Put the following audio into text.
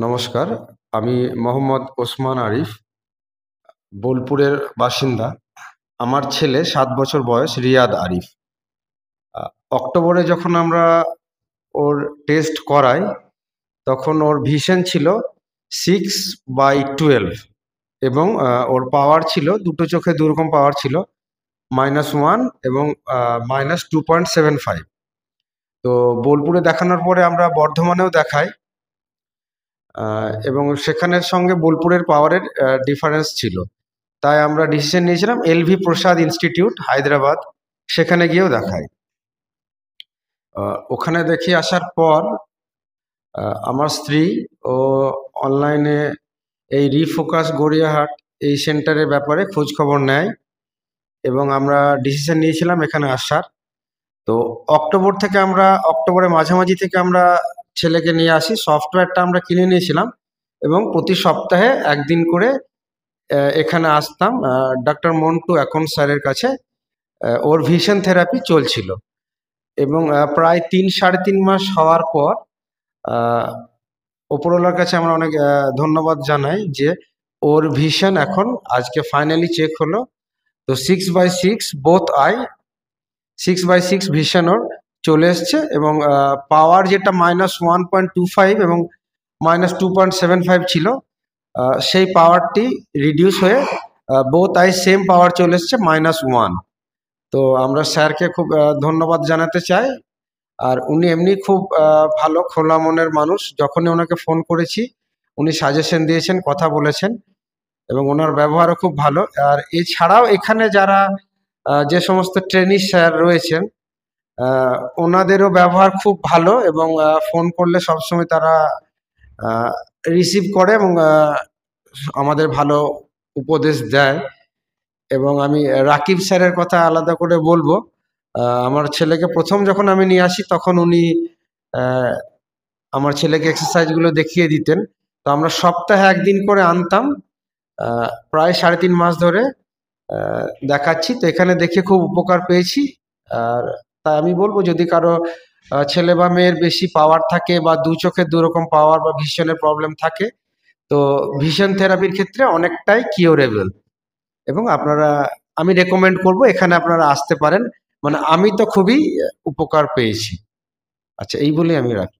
নমস্কার। আমি মোহাম্মদ ওসমান আরিফ, বোলপুরের বাসিন্দা। আমার ছেলে ৭ বছর বয়স, রিয়াদ আরিফ। আ অক্টোবরে যখন আমরা ওর টেস্ট করাই, তখন ওর ভিশন ছিল 6/12 এবং ওর পাওয়ার ছিল, দুটো চোখে দুরকম পাওয়ার ছিল, -1 এবং -2.75। তো বোলপুরে দেখানোর পরে আমরা বর্ধমানেও দেখাই। এবং সেখানের সঙ্গে বোলপুরের পাওয়ারের ডিফারেন্স ছিল। তাই আমরা ডিসিশন নিয়েছিলাম এলভি প্রসাদ ইনস্টিটিউট, হায়দ্রাবাদ, সেখানে গিয়েও দেখাই। ওখানে দেখিয়ে আসার পর আমার স্ত্রী ও অনলাইনে এই রিফোকাস গড়িয়াহাট এই সেন্টারের ব্যাপারে খোঁজ খবর নেয় এবং আমরা ডিসিশন নিয়েছিলাম এখানে আসার। তো অক্টোবরের মাঝামাঝি থেকে আমরা ছেলেকে নিয়ে আসি। সফটওয়্যারটা আমরা কিনে নিয়েছিলাম এবং প্রতি সপ্তাহে একদিন করে এখানে আসতাম ডক্টর মন্টু এখন স্যারের কাছে। ওর ভিশন থেরাপি চলছিল এবং প্রায় ৩-৩.৫ মাস হওয়ার পর ওপরওয়ালার কাছে আমরা অনেক ধন্যবাদ জানাই যে ওর ভিশন এখন আজকে ফাইনালি চেক হলো। তো 6/6 বোথ আই, 6/6 ভিশন ওর চলে এসছে এবং পাওয়ার যেটা -1.25 এবং -2.75 ছিল, সেই পাওয়ারটি রিডিউস হয়ে বোথ আই সেম পাওয়ার চলে এসছে -1। তো আমরা স্যারকে খুব ধন্যবাদ জানাতে চাই। আর উনি এমনি খুব ভালো খোলা মনের মানুষ। যখনই ওনাকে ফোন করেছি উনি সাজেশন দিয়েছেন, কথা বলেছেন এবং ওনার ব্যবহারও খুব ভালো। আর এছাড়াও এখানে যারা যে সমস্ত ট্রেনি স্যার রয়েছেন, ওনাদেরও ব্যবহার খুব ভালো এবং ফোন করলে সবসময় তারা রিসিভ করে এবং আমাদের ভালো উপদেশ দেয়। এবং আমি রাকিব স্যারের কথা আলাদা করে বলবো। আমার ছেলেকে প্রথম যখন আমি নিয়ে আসি তখন উনি আমার ছেলেকে এক্সারসাইজগুলো দেখিয়ে দিতেন। তো আমরা সপ্তাহে একদিন করে আনতাম। প্রায় ৩.৫ মাস ধরে দেখাচ্ছি। তো এখানে দেখে খুব উপকার পেয়েছি। আর তাই আমি বলবো, যদি কারো ছেলে বা মেয়ের বেশি পাওয়ার থাকে বা দু চোখের দুরকম পাওয়ার বা ভিশনের প্রবলেম থাকে, তো ভিশন থেরাপির ক্ষেত্রে অনেকটাই কিওরেবল এবং আমি রেকমেন্ড করব এখানে আপনারা আসতে পারেন। মানে আমি তো খুবই উপকার পেয়েছি। আচ্ছা, এই বলেই আমি রাখি।